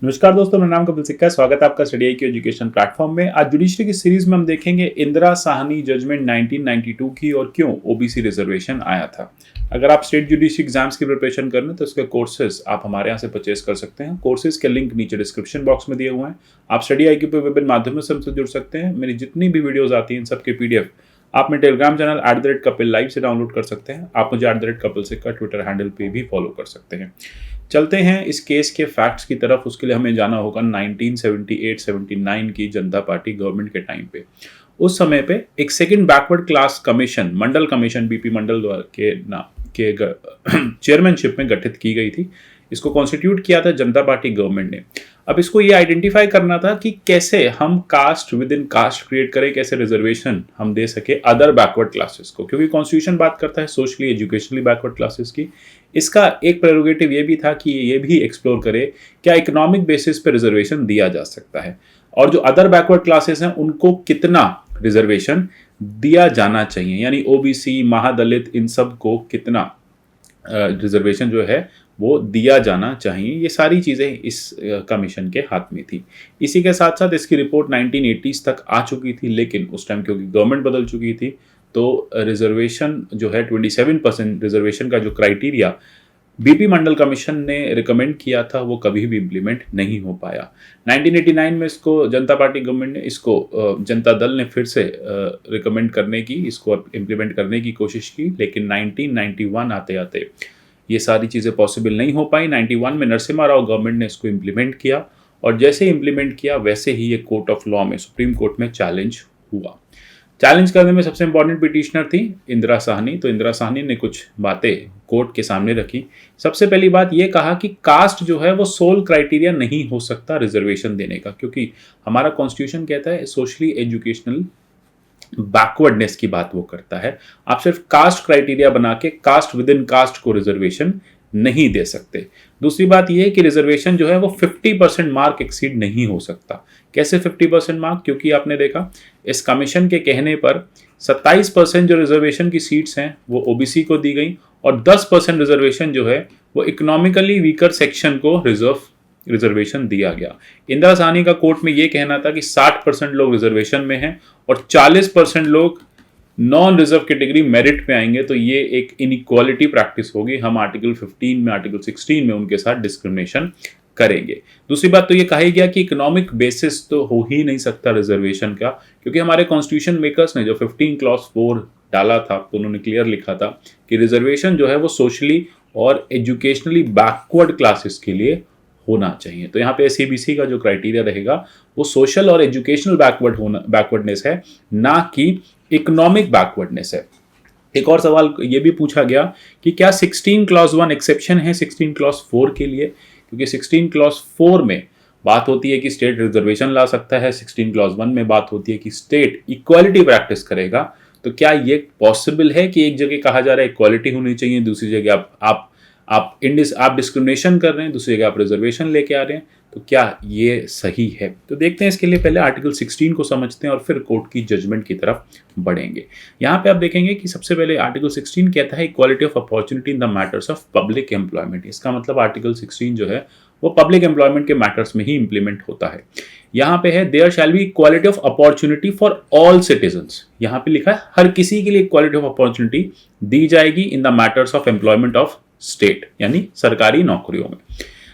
नमस्कार दोस्तों, मेरा नाम कपिल सिक्का है। स्वागत है आपका study I Q education platform में। आज जुडिशरी की सीरीज में हम देखेंगे इंदिरा साहनी जजमेंट 1992 की और क्यों ओबीसी रिजर्वेशन आया था। अगर आप स्टेट जुडिशरी एग्जाम्स की प्रिपरेशन कर रहे हैं तो उसके कोर्सेज आप हमारे यहाँ से परचेज कर सकते हैं। कोर्सेज के लिंक नीचे डिस्क्रिप्शन बॉक्स में दिए हुए हैं। आप स्टडी आई क्यू पे विभिन्न माध्यमों से हमसे जुड़ सकते हैं। मेरी जितनी भी वीडियोज आती हैं इन सबके पीडीएफ आप मेरे टेलीग्राम चैनल @कपिल लाइव से डाउनलोड कर सकते हैं। आप मुझे @कपिल सिक्का ट्विटर हैंडल पे भी फॉलो कर सकते हैं। चलते हैं इस केस के फैक्ट्स की तरफ। उसके लिए हमें जाना होगा 1978-79 की जनता पार्टी गवर्नमेंट के टाइम पे। उस समय पे एक सेकंड बैकवर्ड क्लास कमीशन, मंडल कमीशन बीपी मंडल द्वारा के चेयरमैनशिप में गठित की गई थी। इसको कॉन्स्टिट्यूट किया था जनता पार्टी गवर्नमेंट ने। अब इसको ये आइडेंटिफाई करना था कि कैसे हम caste with in caste create करें, कैसे रिजर्वेशन हम दे सके अदर बैकवर्ड क्लासेस को, क्योंकि कॉन्स्टिट्यूशन बात करता है सोशली एजुकेशनली बैकवर्ड क्लासेस की। इसका एक प्रेरोगेटिव ये भी था कि ये भी एक्सप्लोर करे क्या इकोनॉमिक बेसिस पे रिजर्वेशन दिया जा सकता है और जो अदर बैकवर्ड क्लासेस हैं उनको कितना रिजर्वेशन दिया जाना चाहिए, यानी ओबीसी, महादलित, इन सब को कितना रिजर्वेशन जो है वो दिया जाना चाहिए। ये सारी चीज़ें इस कमीशन के हाथ में थी। इसी के साथ साथ इसकी रिपोर्ट 1980s तक आ चुकी थी, लेकिन उस टाइम क्योंकि गवर्नमेंट बदल चुकी थी तो रिजर्वेशन जो है 27% रिजर्वेशन का जो क्राइटेरिया बीपी मंडल कमीशन ने रिकमेंड किया था वो कभी भी इम्प्लीमेंट नहीं हो पाया। 1989 में इसको जनता पार्टी गवर्नमेंट ने इसको जनता दल ने फिर से रिकमेंड करने की, इसको इम्प्लीमेंट करने की कोशिश की, लेकिन 1991 आते आते ये सारी चीज़ें पॉसिबल नहीं हो पाई। 91 में नरसिम्हा राव गवर्नमेंट ने इसको इम्प्लीमेंट किया और जैसे इम्प्लीमेंट किया वैसे ही ये कोर्ट ऑफ लॉ में, सुप्रीम कोर्ट में चैलेंज हुआ। चैलेंज करने में सबसे इंपॉर्टेंट पिटिशनर थी इंदिरा साहनी। तो इंदिरा साहनी ने कुछ बातें कोर्ट के सामने रखी। सबसे पहली बात ये कहा कि कास्ट जो है वो सोल क्राइटेरिया नहीं हो सकता रिजर्वेशन देने का, क्योंकि हमारा कॉन्स्टिट्यूशन कहता है सोशली एजुकेशनल बैकवर्डनेस की बात वो करता है। आप सिर्फ कास्ट क्राइटेरिया बना के कास्ट विद इन कास्ट को रिजर्वेशन नहीं दे सकते। दूसरी बात यह है कि रिजर्वेशन जो है वो 50% मार्क एक्सीड नहीं हो सकता। कैसे 50% मार्क? क्योंकि आपने देखा इस कमीशन के कहने पर 27% जो रिजर्वेशन की सीट्स हैं वो ओबीसी को दी गई और 10% रिजर्वेशन जो है वो इकोनॉमिकली वीकर सेक्शन को रिजर्वेशन दिया गया। इंदिरा साहनी का कोर्ट में यह कहना था कि 60% लोग रिजर्वेशन में हैं और 40% लोग नॉन रिजर्व कैटेगरी मेरिट पे आएंगे, तो ये एक इनइक्वालिटी प्रैक्टिस होगी। हम आर्टिकल 15 में, आर्टिकल 16 में उनके साथ डिस्क्रिमिनेशन करेंगे। दूसरी बात तो ये कहा गया कि इकोनॉमिक बेसिस तो हो ही नहीं सकता रिजर्वेशन का, क्योंकि हमारे कॉन्स्टिट्यूशन मेकर्स ने जो 15 क्लॉज 4 डाला था तो उन्होंने क्लियर लिखा था कि रिजर्वेशन जो है वो सोशली और एजुकेशनली बैकवर्ड क्लासेस के लिए होना चाहिए। तो यहाँ पे एससीबीसी का जो क्राइटेरिया रहेगा वो सोशल और एजुकेशनल बैकवर्डनेस है, ना कि इकोनॉमिक बैकवर्डनेस है। एक और सवाल ये भी पूछा गया कि क्या 16 क्लॉज 1 एक्सेप्शन है 16 क्लॉज 4 के लिए, क्योंकि 16 क्लॉज 4 में बात होती है कि स्टेट रिजर्वेशन ला सकता है, 16 क्लॉज 1 में बात होती है कि स्टेट इक्वालिटी प्रैक्टिस करेगा। तो क्या ये पॉसिबल है कि एक जगह कहा जा रहा है इक्वालिटी होनी चाहिए, दूसरी जगह आप डिस्क्रिमिनेशन कर रहे हैं, दूसरी जगह आप रिजर्वेशन लेके आ रहे हैं, तो क्या ये सही है? तो देखते हैं। इसके लिए पहले आर्टिकल 16 को समझते हैं और फिर कोर्ट की जजमेंट की तरफ बढ़ेंगे। यहाँ पे आप देखेंगे कि सबसे पहले आर्टिकल 16 कहता है equality of opportunity in the matters of public employment. इसका मतलब आर्टिकल 16 जो है वो पब्लिक एम्प्लॉयमेंट के मैटर्स में ही इंप्लीमेंट होता है। यहाँ पे है there shall be equality of opportunity for all citizens. यहाँ पे लिखा है हर किसी के लिए इक्वालिटी ऑफ अपॉर्चुनिटी दी जाएगी in the matters of employment of state, यानी सरकारी नौकरियों में।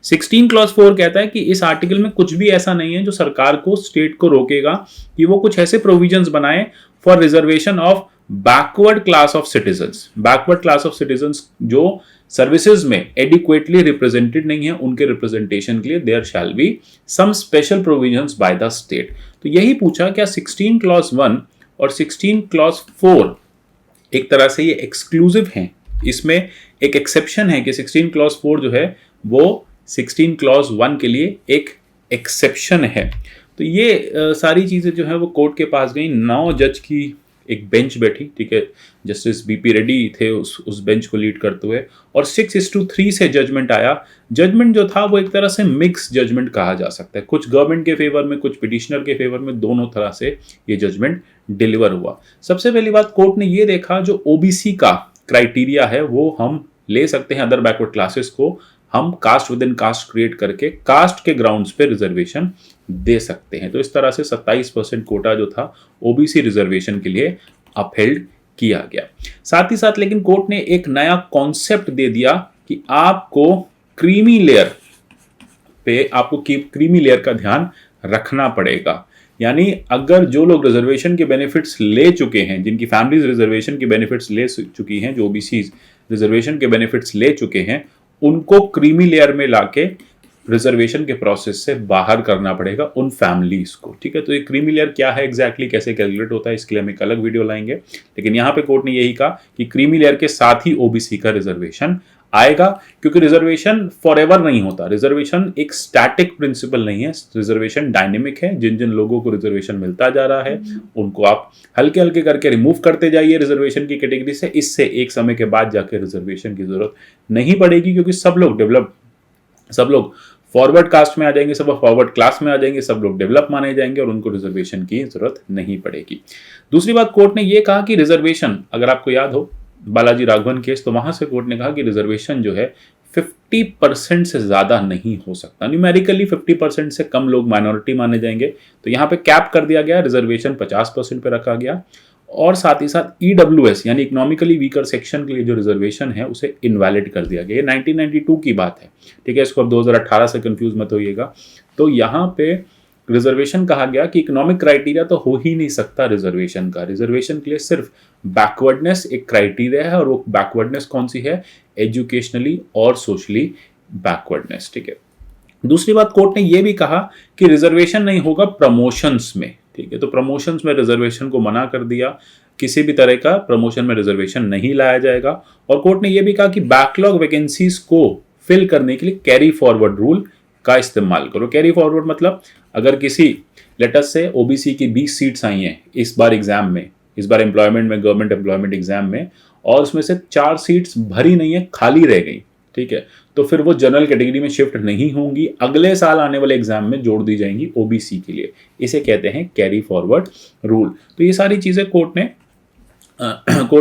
16 क्लॉज 4 कहता है कि इस आर्टिकल में कुछ भी ऐसा नहीं है जो सरकार को, स्टेट को रोकेगा कि वो कुछ ऐसे प्रोविजंस बनाए for reservation of backward class of citizens. Backward class of citizens जो सर्विसेज में एडिक्वेटली रिप्रेजेंटेड नहीं है, उनके रिप्रेजेंटेशन के लिए there shall be some special provisions by the state. तो यही पूछा क्या 16 क्लॉज 1 और 16 क्लॉज 4 एक तरह से ये एक्सक्लूसिव हैं। इसमें एक एक्सेप्शन है कि 16 क्लॉज 4 जो है वो 16 क्लॉज 1 के लिए एक एक्सेप्शन है। तो ये सारी चीज़ें जो है वो कोर्ट के पास गई। 9 जज की एक बेंच बैठी, ठीक है, जस्टिस बीपी रेड्डी थे उस बेंच को लीड करते हुए, और 6:3 से जजमेंट आया। जजमेंट जो था वो एक तरह से मिक्स जजमेंट कहा जा सकता है, कुछ गवर्नमेंट के फेवर में, कुछ पिटिशनर के फेवर में, दोनों तरह से ये जजमेंट डिलीवर हुआ। सबसे पहली बात कोर्ट ने ये देखा जो ओबीसी का क्राइटेरिया है वो हम ले सकते हैं अदर बैकवर्ड क्लासेस को हम caste with in caste create करके कास्ट के ग्राउंड्स पे रिजर्वेशन दे सकते हैं। तो इस तरह से 27% कोटा जो था ओबीसी रिजर्वेशन के लिए अपहेल्ड किया गया। साथ ही साथ लेकिन कोर्ट ने एक नया कॉन्सेप्ट दे दिया कि आपको क्रीमी लेयर का ध्यान रखना पड़ेगा। यानी अगर जो लोग रिजर्वेशन के बेनिफिट्स ले चुके हैं, जिनकी फैमिलीज रिजर्वेशन के बेनिफिट्स ले चुकी हैं, जो ओबीसी रिजर्वेशन के बेनिफिट्स ले चुके हैं, उनको क्रीमी लेयर में लाके रिजर्वेशन के प्रोसेस से बाहर करना पड़ेगा उन फैमिलीज को। ठीक है, तो ये क्रीमी लेयर क्या है एग्जैक्टली, कैसे कैलकुलेट होता है, इसके लिए हम एक अलग वीडियो लाएंगे। लेकिन यहाँ पे कोर्ट ने यही कहा कि क्रीमी लेयर के साथ ही ओबीसी का रिजर्वेशन आएगा, क्योंकि रिजर्वेशन फॉरएवर नहीं होता। रिजर्वेशन एक स्टैटिक प्रिंसिपल नहीं है, रिजर्वेशन डायनेमिक है। जिन जिन लोगों को रिजर्वेशन मिलता जा रहा है उनको आप हल्के हल्के करके रिमूव करते जाइए रिजर्वेशन की कैटेगरी से। इससे एक समय के बाद जाके रिजर्वेशन की जरूरत नहीं पड़ेगी, क्योंकि सब लोग फॉरवर्ड कास्ट में आ जाएंगे, सब फॉरवर्ड क्लास में आ जाएंगे, सब लोग डेवलप माने जाएंगे और उनको रिजर्वेशन की जरूरत नहीं पड़ेगी। दूसरी बात, कोर्ट ने यह कहा कि रिजर्वेशन, अगर आपको याद हो बालाजी राघवन केस, तो वहां से कोर्ट ने कहा कि रिजर्वेशन जो है 50% से ज्यादा नहीं हो सकता। न्यूमेरिकली 50% से कम लोग माइनॉरिटी माने जाएंगे, तो यहां पे कैप कर दिया गया, रिजर्वेशन 50% पे रखा गया। और साथ ही साथ ईडब्ल्यूएस यानी इकोनॉमिकली वीकर सेक्शन के लिए जो रिजर्वेशन है उसे इनवैलिड कर दिया गया। ये 1992 की बात है, ठीक है, इसको अब 2018 से कंफ्यूज मत होइएगा। तो यहाँ पे रिजर्वेशन कहा गया कि इकोनॉमिक क्राइटेरिया तो हो ही नहीं सकता रिजर्वेशन का। रिजर्वेशन के लिए सिर्फ बैकवर्डनेस एक क्राइटेरिया है, और वो बैकवर्डनेस कौन सी है, एजुकेशनली और सोशली बैकवर्डनेस। ठीक है, दूसरी बात, कोर्ट ने यह भी कहा कि रिजर्वेशन नहीं होगा प्रमोशंस में। ठीक है, तो प्रमोशंस में रिजर्वेशन को मना कर दिया, किसी भी तरह का प्रमोशन में रिजर्वेशन नहीं लाया जाएगा। और कोर्ट ने यह भी कहा कि बैकलॉग वैकेंसीज को फिल करने के लिए कैरी फॉरवर्ड रूल का इस्तेमाल करो। कैरी फॉरवर्ड मतलब अगर किसी लेटस से ओबीसी की 20 सीट्स आई हैं इस बार एग्जाम में, इस बार एम्प्लॉयमेंट में, गवर्नमेंट एम्प्लॉयमेंट एग्जाम में, और उसमें से 4 सीट्स भरी नहीं है, खाली रह गई, ठीक है, तो फिर वो जनरल कैटेगरी में शिफ्ट नहीं होंगी, अगले साल आने वाले एग्जाम में जोड़ दी जाएंगी ओबीसी के लिए। इसे कहते हैं कैरी फॉरवर्ड रूल। तो ये सारी चीजें कोर्ट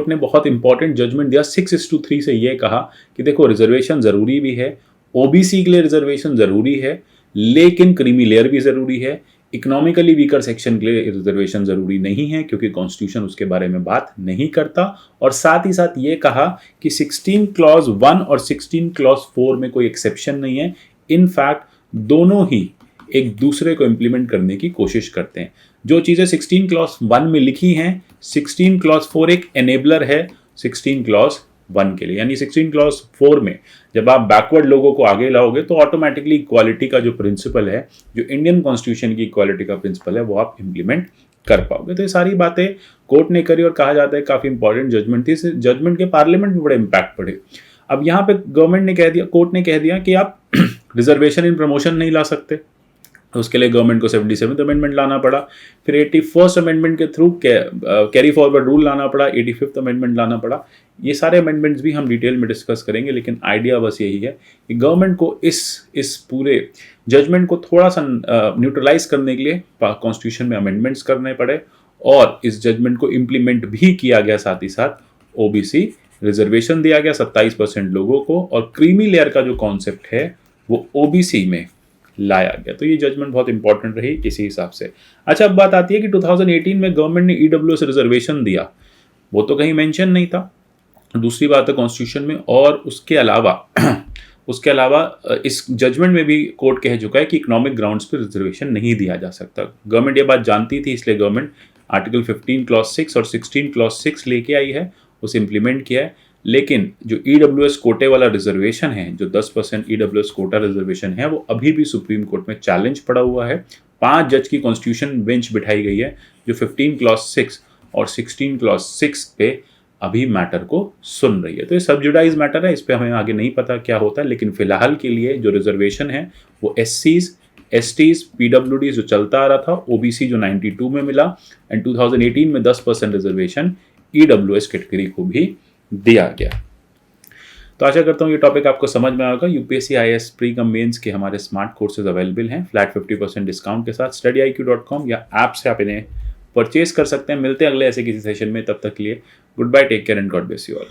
ने बहुत इंपॉर्टेंट जजमेंट दिया। 6:3 से ये कहा कि देखो रिजर्वेशन जरूरी भी है, ओबीसी के लिए रिजर्वेशन जरूरी है, लेकिन क्रीमी लेयर भी जरूरी है। इकोनॉमिकली वीकर सेक्शन के लिए रिजर्वेशन जरूरी नहीं है, क्योंकि कॉन्स्टिट्यूशन उसके बारे में बात नहीं करता। और साथ ही साथ ये कहा कि 16 क्लॉज 1 और 16 क्लॉज 4 में कोई एक्सेप्शन नहीं है। इनफैक्ट दोनों ही एक दूसरे को इंप्लीमेंट करने की कोशिश करते हैं। जो चीजें 16 क्लॉज 1 में लिखी हैं, 16 क्लॉज 4 एक एनेबलर है 16 क्लॉज 1 के लिए। यानी 16 क्लॉज 4 में जब आप बैकवर्ड लोगों को आगे लाओगे तो ऑटोमेटिकली इक्वालिटी का जो प्रिंसिपल है, जो इंडियन कॉन्स्टिट्यूशन की इक्वालिटी का प्रिंसिपल है, वो आप इंप्लीमेंट कर पाओगे। तो ये सारी बातें कोर्ट ने करी और कहा जाता है काफी इंपॉर्टेंट जजमेंट थी। इस जजमेंट के पार्लियामेंट में बड़े इंपैक्ट पड़े। अब यहाँ पे गवर्नमेंट ने कह दिया, कोर्ट ने कह दिया कि आप रिजर्वेशन इन प्रमोशन नहीं ला सकते, तो उसके लिए गवर्नमेंट को 77th अमेंडमेंट लाना पड़ा, फिर 81st अमेंडमेंट के थ्रू कैरी फॉरवर्ड रूल लाना पड़ा, 85th अमेंडमेंट लाना पड़ा। ये सारे अमेंडमेंट्स भी हम डिटेल में डिस्कस करेंगे, लेकिन आइडिया बस यही है कि गवर्नमेंट को इस पूरे जजमेंट को थोड़ा सा न्यूट्रलाइज करने के लिए कॉन्स्टिट्यूशन में अमेंडमेंट्स करने पड़े, और इस जजमेंट को इम्प्लीमेंट भी किया गया। साथ ही साथ ओबीसी रिजर्वेशन दिया गया 27% लोगों को, और क्रीमी लेयर का जो कॉन्सेप्ट है वो ओबीसी में लाया गया। तो ये जजमेंट बहुत इंपॉर्टेंट रही इसी हिसाब से। अच्छा, अब बात आती है कि 2018 में गवर्नमेंट ने ईडब्ल्यूएस रिजर्वेशन दिया, वो तो कहीं मेंशन नहीं था। दूसरी बात है कॉन्स्टिट्यूशन में, और उसके अलावा इस जजमेंट में भी कोर्ट कह चुका है कि इकोनॉमिक ग्राउंड्स पर रिजर्वेशन नहीं दिया जा सकता। गवर्नमेंट ये बात जानती थी, इसलिए गवर्नमेंट आर्टिकल 15 क्लॉज 6 और 16 क्लॉज 6 लेके आई है, उसे इंप्लीमेंट किया है। लेकिन जो ईडब्ल्यूएस कोटे वाला रिजर्वेशन है, जो 10% ईडब्ल्यूएस कोटा रिजर्वेशन है, वो अभी भी सुप्रीम कोर्ट में चैलेंज पड़ा हुआ है। 5 जज की कॉन्स्टिट्यूशन बेंच बिठाई गई है, जो 15 क्लॉज 6 और 16 क्लॉज 6 पे अभी मैटर को सुन रही है। तो ये सबजुडाइज मैटर है, इस पे हमें आगे नहीं पता क्या होता है, लेकिन फिलहाल के लिए जो रिजर्वेशन है वो एससीज, एसटीज, पीडब्ल्यूडी जो चलता आ रहा था, ओबीसी जो 92 में मिला, एंड 2018 में 10% रिजर्वेशन ईडब्ल्यूएस कैटेगरी को भी दिया गया। तो आशा करता हूँ ये टॉपिक आपको समझ में आएगा। UPSC IAS pre cum mains के हमारे स्मार्ट कोर्सेज अवेलेबल हैं फ्लैट 50% डिस्काउंट के साथ। studyIQ.com या ऐप से आप इन्हें परचेज कर सकते हैं। मिलते हैं अगले ऐसे किसी सेशन में, तब तक के लिए good bye, take care and God bless you all.